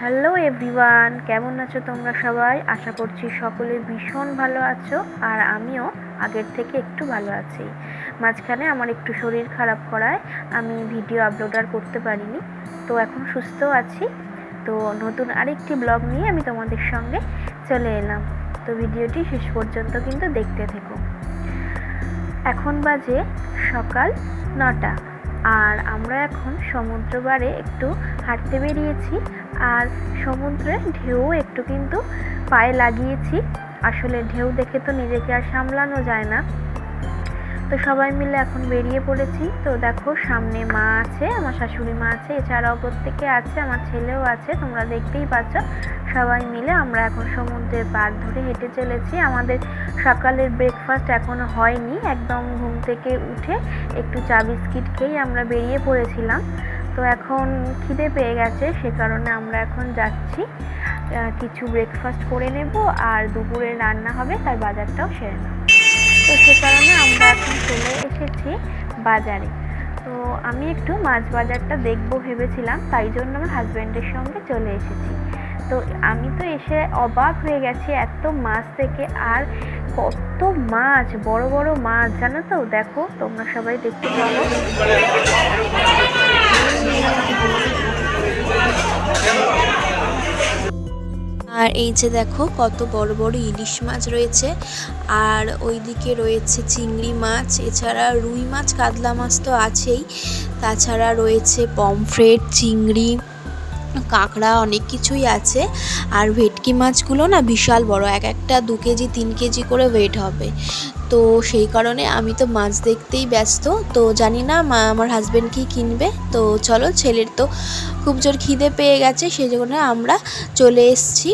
Hello everyone, কেমন আছো তোমরা সবাই? আশা করছি সকলে ভীষণ ভালো আছো, আর আমিও আগের থেকে একটু ভালো আছি। মাঝখানে আমার একটু শরীর খারাপ করায় আমি ভিডিও আপলোড আর করতে পারিনি, তো এখন সুস্থ আছি। তো নতুন আরেকটি ব্লগ নিয়ে আমি তোমাদের সঙ্গে চলে এলাম। তো ভিডিওটি শেষ পর্যন্ত কিন্তু দেখতে থেকো। এখন বাজে সকাল 9টা, আর আমরা এখন সমুদ্র পাড়ে একটু হাঁটতে বেরিয়েছি। আর সমুদ্রের ঢেউ একটু কিন্তু পায়ে লাগিয়েছি। আসলে ঢেউ দেখে তো নিজেকে আর সামলানো যায় না, তো সবাই মিলে এখন বেরিয়ে পড়েছি। তো দেখো, সামনে মা আছে, আমার শাশুড়ি মা আছে, এছাড়াও প্রত্যেকে আছে, আমার ছেলেও আছে, তোমরা দেখতেই পাচ্ছ। সবাই মিলে আমরা এখন সমুদ্রের পাড় ধরে হেঁটে চলেছি। আমাদের সকালের ব্রেকফাস্ট এখনো হয়নি, একদম ঘুম থেকে উঠে একটু চা বিস্কিট খেয়েই আমরা বেরিয়ে পড়েছিলাম। তো এখন খিদে পেয়ে গেছে, সে কারণে আমরা এখন যাচ্ছি কিছু ব্রেকফাস্ট করে নেব, আর দুপুরে রান্না হবে তার বাজারটাও সেরে নেব। তো সে কারণে আমরা এখন চলে এসেছি বাজারে। তো আমি একটু মাছ বাজারটা দেখবো ভেবেছিলাম, তাই জন্য আমার হাজব্যান্ডের সঙ্গে চলে এসেছি। তো আমি তো এসে অবাক হয়ে গেছি এত মাছ থেকে, আর কত মাছ, বড় বড় মাছ, জানো তো? দেখো, তোমরা সবাই দেখতে পাবো। আর এই যে দেখো কত বড় বড় ইলিশ মাছ রয়েছে, আর ওইদিকে রয়েছে চিংড়ি মাছ, এছাড়া রুই মাছ, কাতলা মাছ তো আছেই, তাছাড়া রয়েছে পমফ্রেট, চিংড়ি, কাঁকড়া, অনেক কিছুই আছে। আর ভেটকি মাছগুলো না বিশাল বড়, এক একটা 2 কেজি 3 কেজি করে ওয়েট হবে। তো সেই কারণে আমি তো মাছ দেখতেই ব্যস্ত, তো জানি না আমার হাজব্যান্ড কি কিনবে। তো চলো, ছেলের তো খুব জোর খিদে পেয়ে গেছে, সেই জন্য আমরা চলে এসেছি।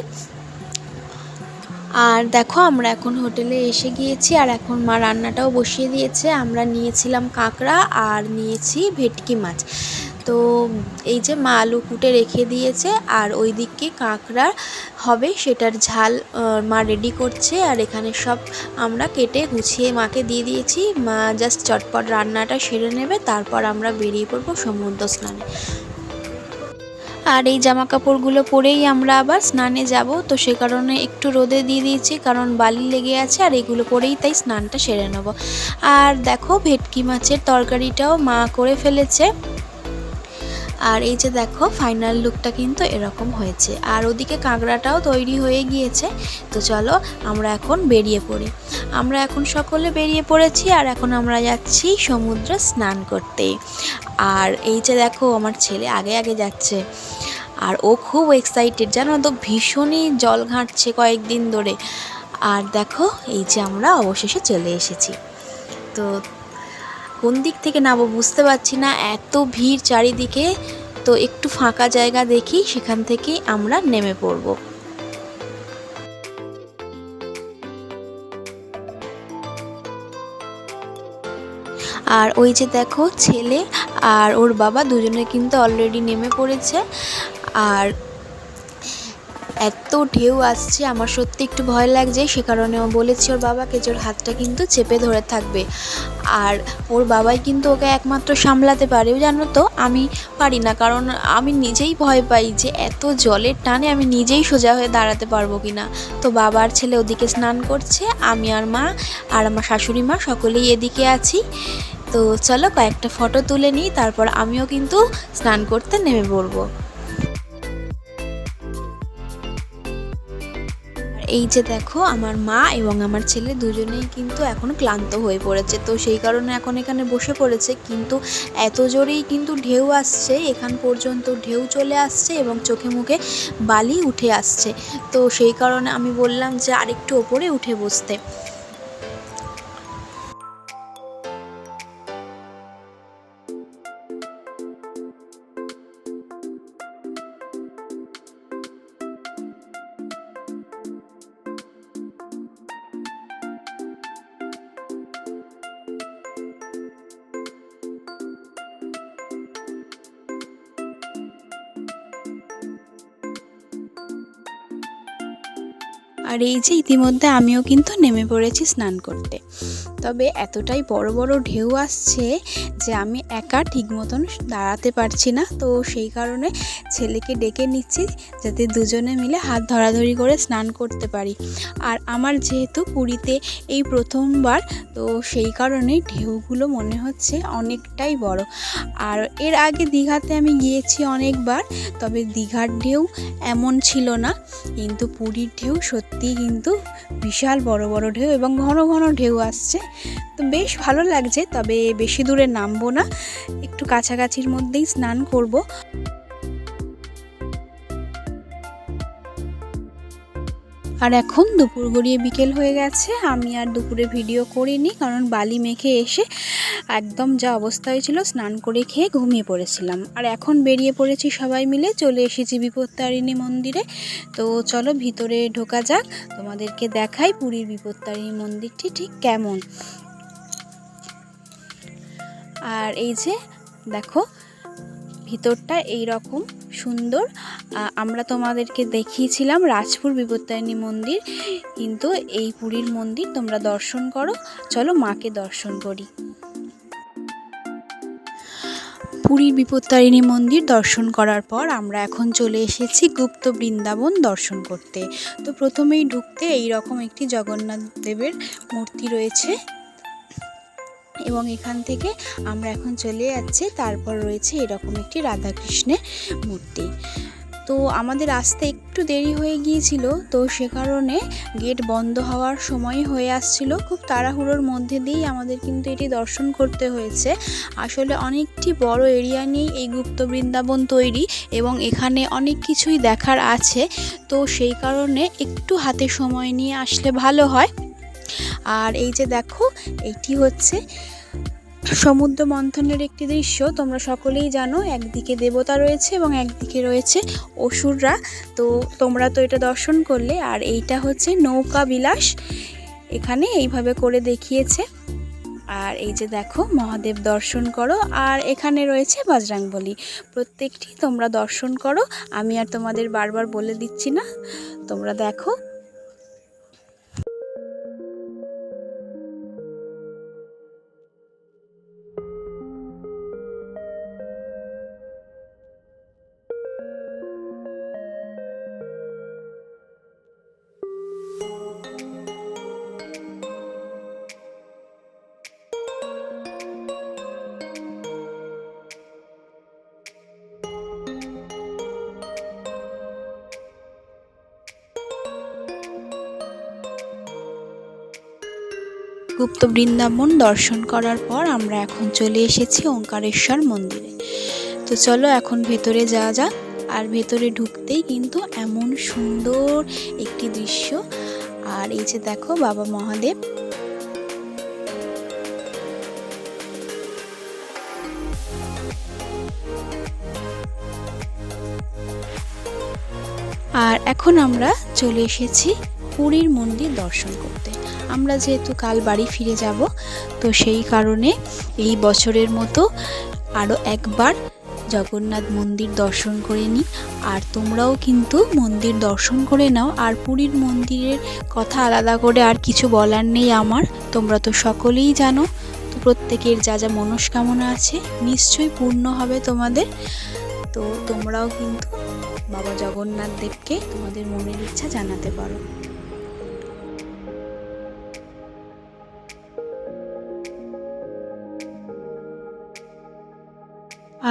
আর দেখো, আমরা এখন হোটেলে এসে গিয়েছি, আর এখন মা রান্নাটাও বসিয়ে দিয়েছে। আমরা নিয়েছিলাম কাঁকড়া আর নিয়েছি ভেটকি মাছ। তো এই যে মা আলু কুটে রেখে দিয়েছে, আর ওই দিকে কাঁকড়া হবে সেটার ঝাল মা রেডি করছে। আর এখানে সব আমরা কেটে গুছিয়ে মাকে দিয়ে দিয়েছি, মা জাস্ট চটপট রান্নাটা সেরে নেবে, তারপর আমরা বেরিয়ে পড়বো সমুদ্র স্নানে। আর এই জামা কাপড়গুলো পরেই আমরা আবার স্নানে যাব, তো সে কারণে একটু রোদে দিয়ে দিয়েছি, কারণ বালি লেগে আছে, আর এগুলো পরেই তাই স্নানটা সেরে নেব। আর দেখো, ভেটকি মাছের তরকারিটাও মা করে ফেলেছে। আর এই যে দেখো, ফাইনাল লুকটা কিন্তু এরকম হয়েছে, আর ওদিকে কাঁকড়াটাও তৈরি হয়ে গিয়েছে। তো চলো, আমরা এখন বেরিয়ে পড়ি। আমরা এখন সকলে বেরিয়ে পড়েছি, আর এখন আমরা যাচ্ছি সমুদ্রে স্নান করতে। আর এই যে দেখো, আমার ছেলে আগে আগে যাচ্ছে, আর ও খুব এক্সাইটেড, জানো তো, ভীষণই জল ঘাঁটছে কয়েকদিন ধরে। আর দেখো, এই যে আমরা অবশেষে চলে এসেছি। তো কোন দিক থেকে নামবো বুঝতে পারছি না, এত ভিড় চারিদিকে। তো একটু ফাঁকা জায়গা দেখি, সেখান থেকেই আমরা নেমে পড়বো। আর ওই যে দেখো, ছেলে আর ওর বাবা দুজনে কিন্তু অলরেডি নেমে পড়েছে। আর এত ঢেউ আসছে, আমার সত্যি একটু ভয় লাগছে, সে কারণে ও বলেছি ওর বাবাকে যে ওর হাতটা কিন্তু চেপে ধরে থাকবে। আর ওর বাবাই কিন্তু ওকে একমাত্র সামলাতে পারে, জানো তো, আমি পারি না, কারণ আমি নিজেই ভয় পাই যে এত জলের টানে আমি নিজেই সোজা হয়ে দাঁড়াতে পারবো কি না। তো বাবা আর ছেলে ওদিকে স্নান করছে, আমি আর মা আর আমার শাশুড়ি মা সকলেই এদিকে আছি। তো চলো কয়েকটা ফটো তুলে নিই, তারপর আমিও কিন্তু স্নান করতে নেমে পড়বো। এই যে দেখো, আমার মা এবং আমার ছেলে দুজনেই কিন্তু এখন ক্লান্ত হয়ে পড়েছে, তো সেই কারণে এখন এখানে বসে পড়েছে। কিন্তু এত জোরেই কিন্তু ঢেউ আসছে, এখান পর্যন্ত ঢেউ চলে আসছে এবং চোখে মুখে বালি উঠে আসছে। তো সেই কারণে আমি বললাম যে আরেকটু ওপরে উঠে বসতে। আর এই যে ইতিমধ্যে আমিও কিন্তু নেমে পড়েছি স্নান করতে। তবে এতটাই বড় বড় ঢেউ আসছে যে আমি একা ঠিক মতন দাঁড়াতে পারছি না, তো সেই কারণে ছেলেকে ডেকে নিচ্ছি যাতে দুজনে মিলে হাত ধরাধরি করে স্নান করতে পারি। আর আমার যেহেতু পুরীতে এই প্রথমবার, তো সেই কারণে ঢেউগুলো মনে হচ্ছে অনেকটাই বড়। আর এর আগে দীঘাতে আমি গিয়েছি অনেকবার, তবে দীঘার ঢেউ এমন ছিল না, কিন্তু পুরীর ঢেউ সত্যিই কিন্তু বিশাল বড় বড় ঢেউ এবং ঘন ঘন ঢেউ আসছে। তো বেশ ভালো লাগছে, তবে বেশি দূরে নামবো না, একটু কাছাকাছির মধ্যেই স্নান করব। আর এখন দুপুর গড়িয়ে বিকেল হয়ে গেছে। আমি আর দুপুরে ভিডিও করিনি, কারণ বালি মেখে এসে একদম যা অবস্থা হয়েছিল, স্নান করে খেয়ে ঘুমিয়ে পড়েছিলাম। আর এখন বেরিয়ে পড়েছি সবাই মিলে, চলে এসেছি বিপত্তারিণী মন্দিরে। তো চলো ভিতরে ঢোকা যাক, তোমাদেরকে দেখাই পুরীর বিপত্তারিণী মন্দিরটি ঠিক কেমন। আর এই যে দেখো ভিতরটা এই রকম সুন্দর। আমরা তোমাদেরকে দেখিয়েছিলাম রাজপুর বিপত্তারিণী মন্দির, কিন্তু এই পুরীর মন্দির তোমরা দর্শন করো। চলো মাকে দর্শন করি। পুরীর বিপত্তারিণী মন্দির দর্শন করার পর আমরা এখন চলে এসেছি গুপ্ত বৃন্দাবন দর্শন করতে। তো প্রথমেই ঢুকতে এই রকম একটি জগন্নাথ দেবের মূর্তি রয়েছে এবং এখান থেকে আমরা এখন চলে যাচ্ছি। তারপর রয়েছে এরকম একটি রাধাকৃষ্ণের মূর্তি। তো আমাদের আসতে একটু দেরি হয়ে গিয়েছিল, তো সে কারণে গেট বন্ধ হওয়ার সময় হয়ে আসছিল। খুব তাড়াহুড়োর মধ্যে দিয়েই আমাদের কিন্তু এটি দর্শন করতে হয়েছে। আসলে অনেকটি বড় এরিয়া নিয়েই এই গুপ্ত বৃন্দাবন তৈরি এবং এখানে অনেক কিছুই দেখার আছে, তো সেই কারণে একটু হাতে সময় নিয়ে আসলে ভালো হয়। আর এই যে দেখো, এটি হচ্ছে সমুদ্র মন্থনের একটি দৃশ্য। তোমরা সকলেই জানো একদিকে দেবতা রয়েছে এবং একদিকে রয়েছে অসুররা। তো তোমরা তো এটা দর্শন করলে। আর এইটা হচ্ছে নৌকা বিলাস, এখানে এইভাবে করে দেখিয়েছে। আর এই যে দেখো মহাদেব দর্শন করো। আর এখানে রয়েছে বজরংবলী, প্রত্যেকটি তোমরা দর্শন করো। আমি আর তোমাদের বারবার বলে দিচ্ছি না, তোমরা দেখো। গুপ্ত বৃন্দাবন দর্শন করার পর আমরা এখন চলে এসেছি ওঙ্কারেশ্বর মন্দিরে। তো চলো এখন ভেতরে যাওয়া যাক। আর ভেতরে ঢুকতেই কিন্তু এমন সুন্দর একটি দৃশ্য। আর এই যে দেখো বাবা মহাদেব। আর এখন আমরা চলে এসেছি পুরীর মন্দির দর্শন করতে। আমরা যেহেতু কাল বাড়ি ফিরে যাব, তো সেই কারণে এই বছরের মতো আরও একবার জগন্নাথ মন্দির দর্শন করে নিই। আর তোমরাও কিন্তু মন্দির দর্শন করে নাও। আর পুরীর মন্দিরের কথা আলাদা করে আর কিছু বলার নেই আমার, তোমরা তো সকলেই জানো। তো প্রত্যেকের যা যা মনস্কামনা আছে নিশ্চয়ই পূর্ণ হবে তোমাদের। তো তোমরাও কিন্তু বাবা জগন্নাথ দেবকে তোমাদের মনের ইচ্ছা জানাতে পারো।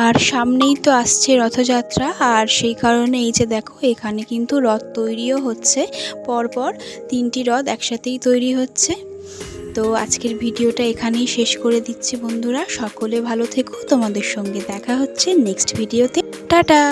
আর সামনেই তো আসছে রথযাত্রা, আর সেই কারণে এই যে দেখো এখানে কিন্তু রথ তৈরিও হচ্ছে। পরপর 3টি রথ একসাথেই তৈরি হচ্ছে। তো আজকের ভিডিওটা এখানেই শেষ করে দিচ্ছি বন্ধুরা। সকলে ভালো থেকো, তোমাদের সঙ্গে দেখা হচ্ছে নেক্সট ভিডিওতে। টাটা।